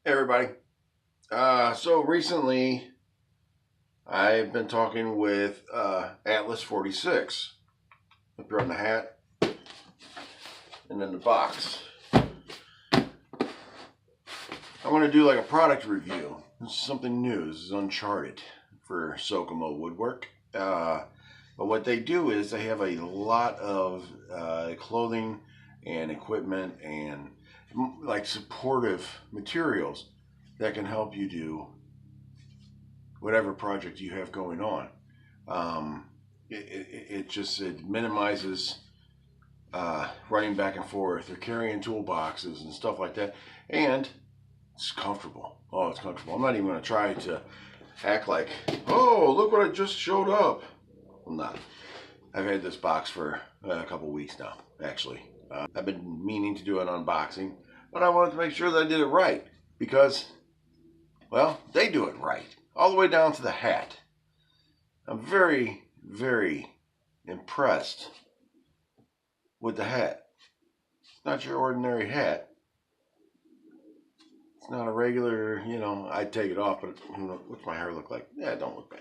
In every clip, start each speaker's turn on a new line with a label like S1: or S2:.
S1: Hey everybody. So recently I've been talking with Atlas 46. Up here on the hat and then the box. I want to do like a product review. This is something new. This is uncharted for Sokomo Woodwork. But what they do is they have a lot of clothing and equipment and like supportive materials that can help you do whatever project you have going on. It minimizes running back and forth or carrying toolboxes and stuff like that, and it's comfortable. Oh, it's comfortable. I'm not even going to try to act like, oh, look what I just showed up. I'm not. I've had this box for a couple weeks now, actually. I've been meaning to do an unboxing, but I wanted to make sure that I did it right because, well, they do it right. All the way down to the hat. I'm very, very impressed with the hat. It's not your ordinary hat. It's not a regular, I'd take it off, but what's my hair look like? Yeah, it don't look bad.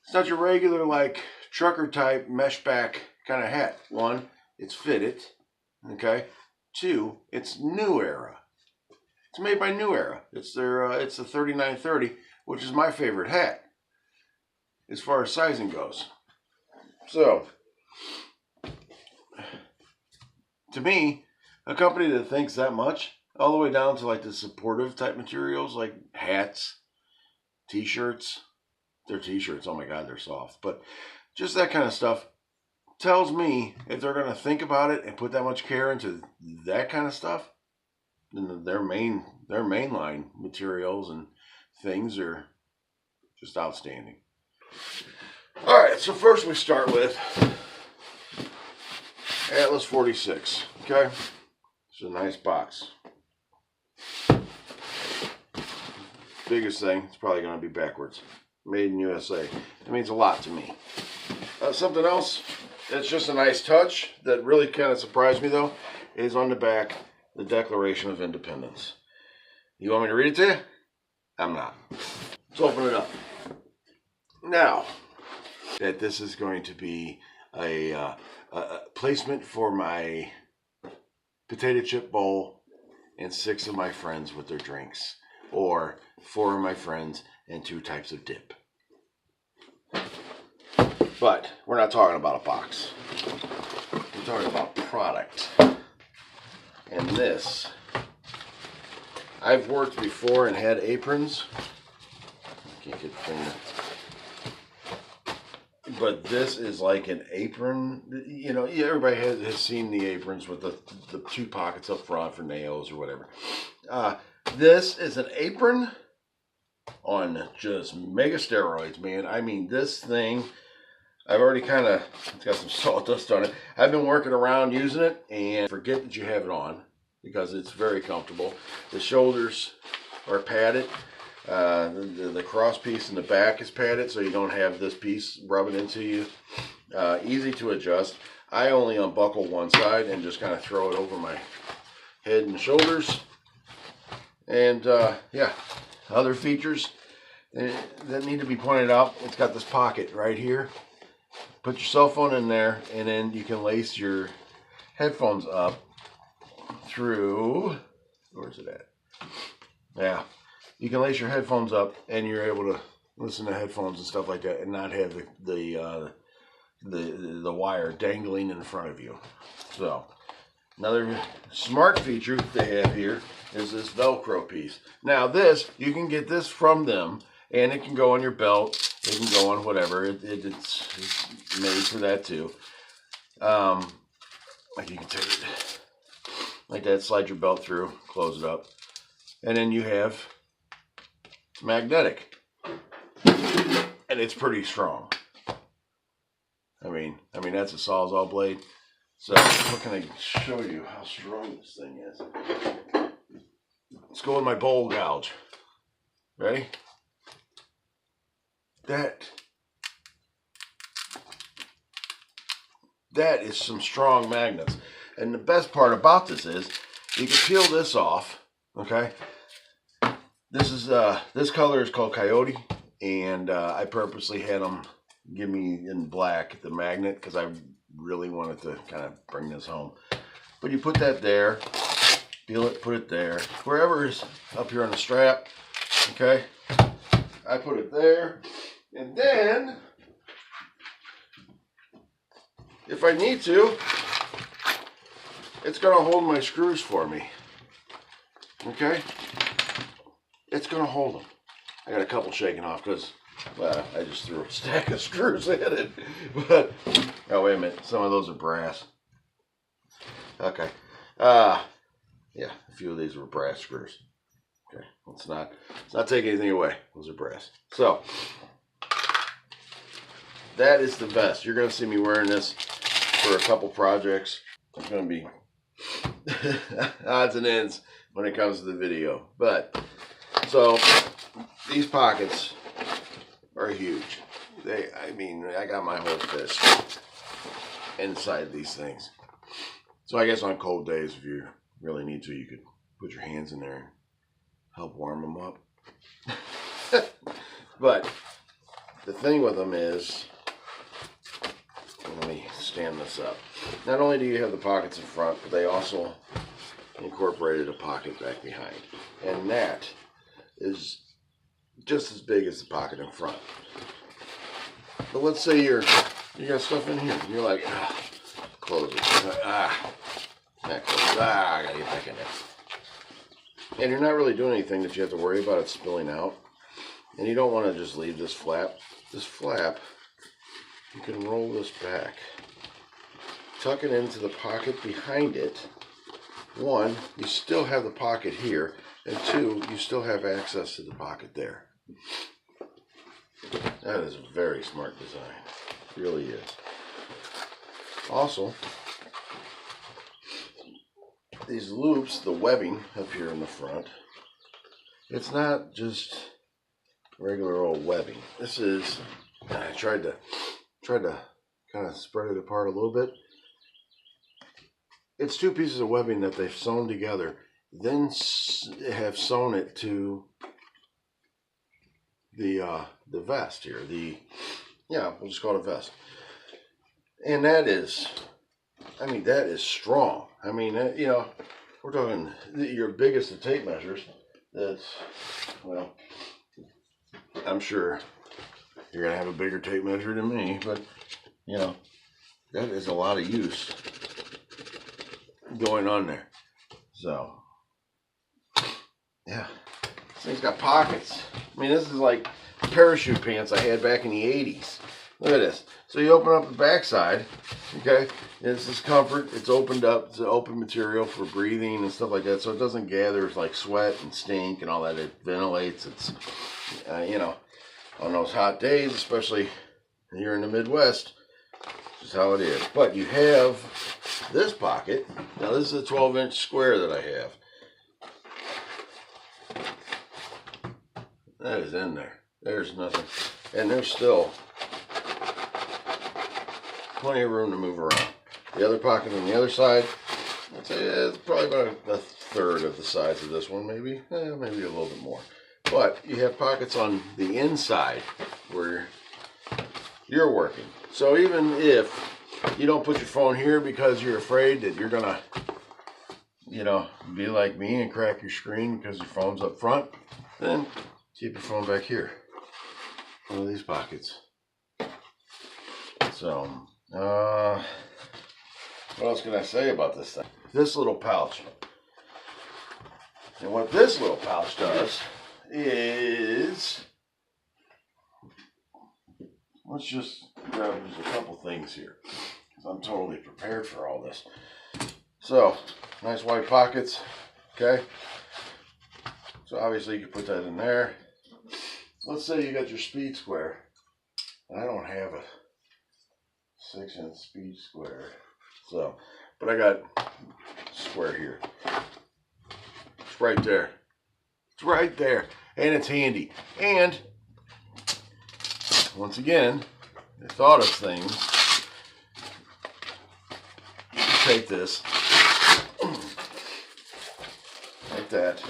S1: It's not your regular, like, trucker type mesh back kind of hat. One, it's fitted, okay? Two, it's New Era. It's made by New Era. It's the 3930, which is my favorite hat as far as sizing goes. So, to me, a company that thinks that much, all the way down to like the supportive type materials like hats, t-shirts. They're t-shirts, oh my God, they're soft. But just that kind of stuff tells me if they're going to think about it and put that much care into that kind of stuff, then their mainline materials and things are just outstanding. All right, so first we start with Atlas 46. Okay, it's a nice box. Biggest thing, it's probably going to be backwards. Made in USA. It means a lot to me. Something else that's just a nice touch that really kind of surprised me though is on the back, the Declaration of Independence. You want me to read it to you? I'm not. Let's open it up. Now, that this is going to be a placement for my potato chip bowl and 6 of my friends with their drinks, or 4 of my friends and 2 types of dip. But we're not talking about a box. We're talking about product. And this, I've worked before and had aprons. I can't get the finger. But this is like an apron. Everybody has seen the aprons with the 2 pockets up front for nails or whatever. This is an apron on just mega steroids, man. I mean, this thing, I've already it's got some sawdust on it. I've been working around using it, and forget that you have it on because it's very comfortable. The shoulders are padded. The cross piece in the back is padded, so you don't have this piece rubbing into you. Easy to adjust. I only unbuckle one side and just kind of throw it over my head and shoulders. And yeah, other features that need to be pointed out. It's got this pocket right here. Put your cell phone in there, and then you can lace your headphones up through, where's it at? Yeah. You can lace your headphones up, and you're able to listen to headphones and stuff like that, and not have the wire dangling in front of you. So, another smart feature they have here is this Velcro piece. Now, this you can get this from them, and it can go on your belt. It can go on whatever. It's made for that too. Like you can take it like that, slide your belt through, close it up, and then you have. It's magnetic, and it's pretty strong. I mean that's a Sawzall blade. So what can I show you how strong this thing is? Let's go with my bowl gouge. Ready? That is some strong magnets. And the best part about this is you can peel this off, okay? This color is called Coyote, and I purposely had them give me in black the magnet because I really wanted to kind of bring this home. But you put that there, feel it, put it there, wherever is up here on the strap. Okay, I put it there, and then if I need to, it's gonna hold my screws for me. Okay, it's gonna hold them. I got a couple shaking off because, well, I just threw a stack of screws at it. But oh, wait a minute, some of those are brass. Okay, yeah, a few of these were brass screws. Okay, let's not take anything away. Those are brass. So that is the vest. You're gonna see me wearing this for a couple projects. It's gonna be odds and ends when it comes to the video. But so these pockets are huge. I mean, I got my whole fist inside these things. So I guess on cold days, if you really need to, you could put your hands in there and help warm them up. But the thing with them is, let me stand this up. Not only do you have the pockets in front, but they also incorporated a pocket back behind. And that is just as big as the pocket in front. But let's say you got stuff in here, and you're like, close it. That closes. I gotta get back in there. And you're not really doing anything that you have to worry about it spilling out. And you don't want to just leave this flap. This flap, you can roll this back, tuck it into the pocket behind it. One, you still have the pocket here, and two, you still have access to the pocket there. That is a very smart design. It really is. Also, these loops, the webbing up here in the front, it's not just regular old webbing. This is, I tried to kind of spread it apart a little bit. It's two pieces of webbing that they've sewn together, then have sewn it to the vest here. We'll just call it a vest. And that is, I mean, that is strong. I mean, you know, we're talking your biggest of tape measures. That's, well, I'm sure you're going to have a bigger tape measure than me, but, you know, that is a lot of use going on there. So, yeah, this thing's got pockets. I mean, this is like parachute pants I had back in the 80s. Look at this. So you open up the backside, okay? This is comfort. It's opened up. It's an open material for breathing and stuff like that, so it doesn't gather like sweat and stink and all that. It ventilates. It's, you know, on those hot days, especially here in the Midwest, this is how it is. But you have this pocket. Now this is a 12-inch square that I have. That is in there. There's nothing. And there's still plenty of room to move around. The other pocket on the other side, I'd say it's probably about a third of the size of this one, maybe. Maybe a little bit more. But you have pockets on the inside where you're working. So even if you don't put your phone here because you're afraid that you're gonna, you know, be like me and crack your screen because your phone's up front, then keep your phone back here. One of these pockets. So, what else can I say about this thing? This little pouch. And what this little pouch does is, let's just grab just a couple things here, because I'm totally prepared for all this. So, nice wide pockets, okay? So obviously you can put that in there. Let's say you got your speed square. I don't have a 6-inch speed square, so, but I got square here. It's right there. It's right there, and it's handy. And once again, I thought of things. You can take this like that.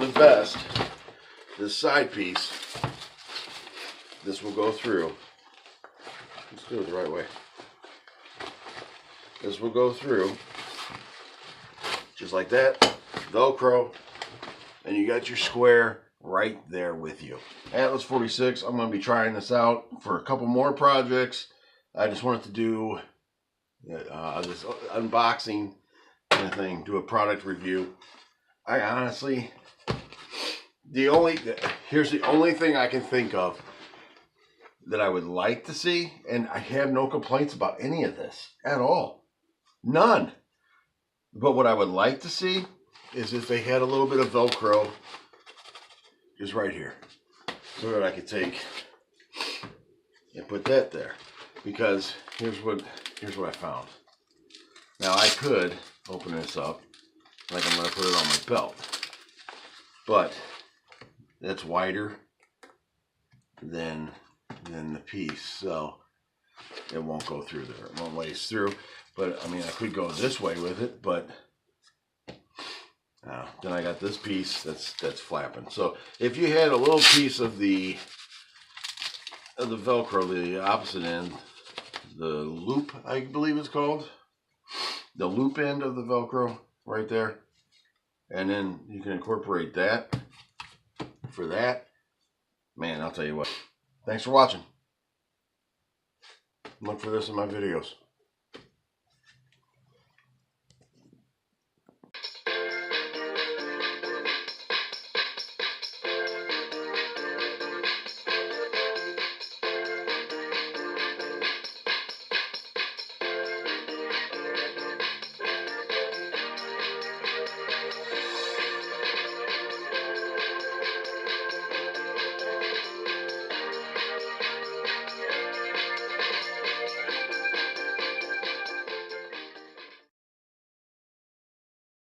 S1: the vest, this side piece, this will go through. Let's do it the right way. This will go through just like that, Velcro, and you got your square right there with you. Atlas 46, I'm going to be trying this out for a couple more projects. I just wanted to do this unboxing kind of thing, do a product review. I honestly, here's the only thing I can think of that I would like to see, and I have no complaints about any of this at all. None. But what I would like to see is if they had a little bit of Velcro just right here, so that I could take and put that there. Because here's what I found. Now I could open this up like I'm going to put it on my belt, but it's wider than the piece, so it won't go through there. It won't lace through. But I mean, I could go this way with it, but then I got this piece that's flapping. So if you had a little piece of the Velcro, the opposite end, the loop, I believe it's called, the loop end of the Velcro right there, and then you can incorporate that for that. Man, I'll tell you what. Thanks for watching. Look for this in my videos.